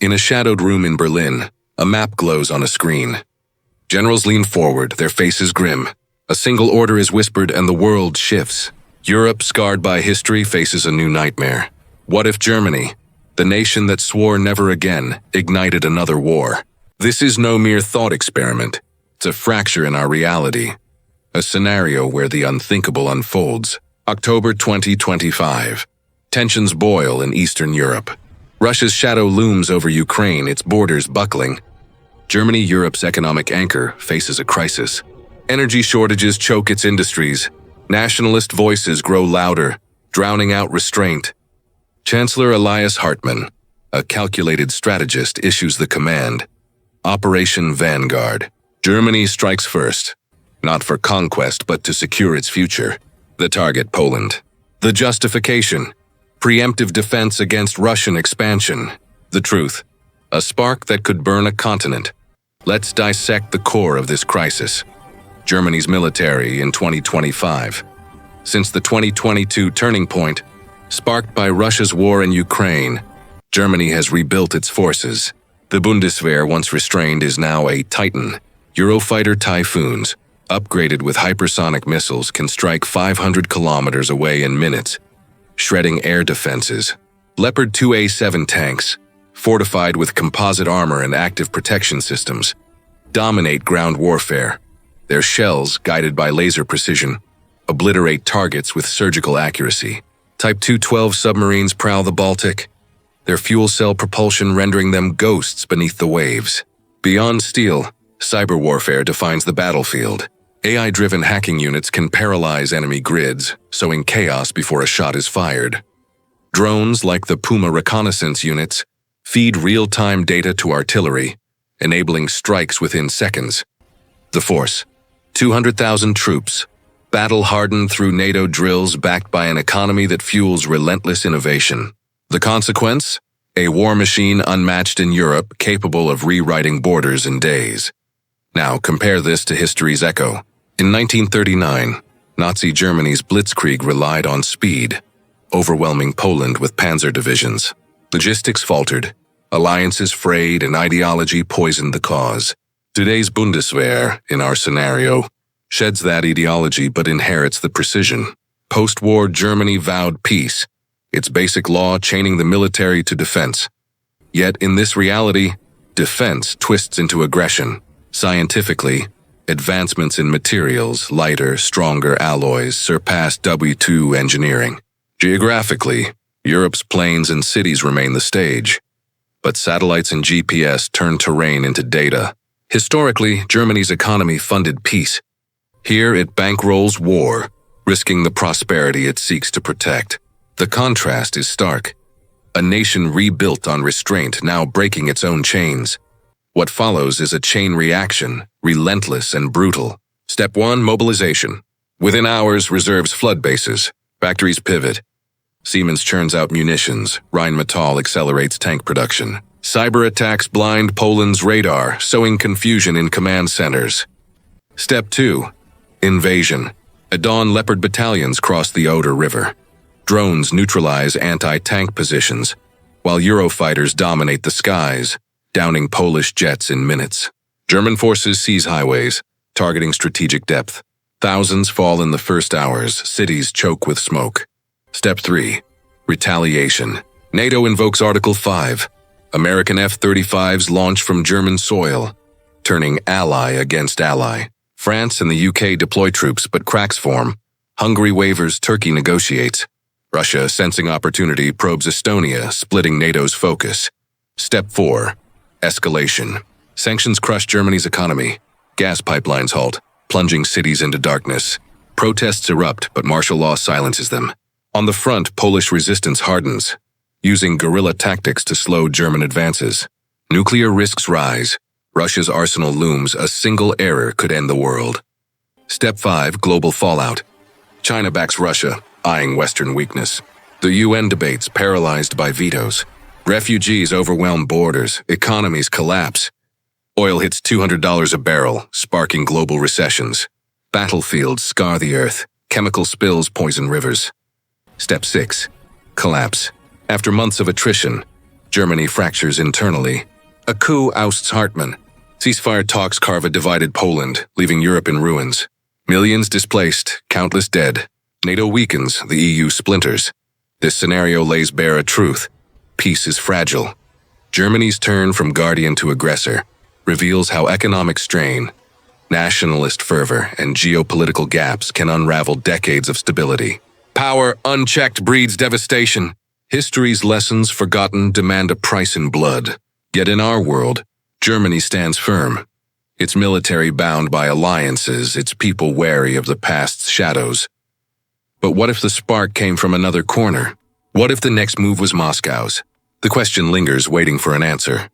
In a shadowed room in Berlin, a map glows on a screen. Generals lean forward, their faces grim. A single order is whispered and the world shifts. Europe, scarred by history, faces a new nightmare. What if Germany, the nation that swore never again, ignited another war? This is no mere thought experiment. It's a fracture in our reality. A scenario where the unthinkable unfolds. October 2025. Tensions boil in Eastern Europe. Russia's shadow looms over Ukraine, its borders buckling. Germany, Europe's economic anchor, faces a crisis. Energy shortages choke its industries. Nationalist voices grow louder, drowning out restraint. Chancellor Elias Hartmann, a calculated strategist, issues the command. Operation Vanguard. Germany strikes first, not for conquest but to secure its future. The target, Poland. The justification, preemptive defense against Russian expansion. The truth, a spark that could burn a continent. Let's dissect the core of this crisis. Germany's military in 2025. Since the 2022 turning point, sparked by Russia's war in Ukraine, Germany has rebuilt its forces. The Bundeswehr, once restrained, is now a titan. Eurofighter Typhoons, upgraded with hypersonic missiles, can strike 500 kilometers away in minutes, shredding air defenses. Leopard 2A7 tanks, fortified with composite armor and active protection systems, dominate ground warfare. Their shells, guided by laser precision, obliterate targets with surgical accuracy. Type 212 submarines prowl the Baltic, their fuel cell propulsion rendering them ghosts beneath the waves. Beyond steel, cyber warfare defines the battlefield. AI-driven hacking units can paralyze enemy grids, sowing chaos before a shot is fired. Drones, like the Puma reconnaissance units, feed real-time data to artillery, enabling strikes within seconds. The force, 200,000 troops, battle-hardened through NATO drills backed by an economy that fuels relentless innovation. The consequence? A war machine unmatched in Europe, capable of rewriting borders in days. Now compare this to history's echo. In 1939, Nazi Germany's blitzkrieg relied on speed, overwhelming Poland with panzer divisions. Logistics faltered, alliances frayed, and ideology poisoned the cause. Today's Bundeswehr, in our scenario, sheds that ideology but inherits the precision. Post-war Germany vowed peace, its basic law chaining the military to defense. Yet in this reality, defense twists into aggression. Scientifically, advancements in materials, lighter, stronger alloys surpass W2 engineering. Geographically, Europe's plains and cities remain the stage, but satellites and GPS turn terrain into data. Historically, Germany's economy funded peace. Here it bankrolls war, risking the prosperity it seeks to protect. The contrast is stark. A nation rebuilt on restraint, now breaking its own chains. What follows is a chain reaction, relentless and brutal. Step 1, mobilization. Within hours, reserves flood bases. Factories pivot. Siemens churns out munitions. Rheinmetall accelerates tank production. Cyber attacks blind Poland's radar, sowing confusion in command centers. Step 2, invasion. At dawn, Leopard battalions cross the Oder River. Drones neutralize anti-tank positions, while Eurofighters dominate the skies, downing Polish jets in minutes. German forces seize highways, targeting strategic depth. Thousands fall in the first hours, cities choke with smoke. Step 3, retaliation. NATO invokes Article 5. American F-35s launch from German soil, turning ally against ally. France and the UK deploy troops, but cracks form. Hungary wavers, Turkey negotiates. Russia, sensing opportunity, probes Estonia, splitting NATO's focus. Step 4, escalation. Sanctions crush Germany's economy. Gas pipelines halt, plunging cities into darkness. Protests erupt, but martial law silences them. On the front, Polish resistance hardens, using guerrilla tactics to slow German advances. Nuclear risks rise. Russia's arsenal looms. A single error could end the world. Step 5, global fallout. China backs Russia, eyeing Western weakness. The UN debates, paralyzed by vetoes. Refugees overwhelm borders. Economies collapse. Oil hits $200 a barrel, sparking global recessions. Battlefields scar the earth. Chemical spills poison rivers. Step 6, collapse. After months of attrition, Germany fractures internally. A coup ousts Hartmann. Ceasefire talks carve a divided Poland, leaving Europe in ruins. Millions displaced, countless dead. NATO weakens, the EU splinters. This scenario lays bare a truth. Peace is fragile. Germany's turn from guardian to aggressor reveals how economic strain, nationalist fervor, and geopolitical gaps can unravel decades of stability. Power unchecked breeds devastation. History's lessons forgotten demand a price in blood. Yet in our world, Germany stands firm. Its military bound by alliances, its people wary of the past's shadows. But what if the spark came from another corner? What if the next move was Moscow's? The question lingers, waiting for an answer.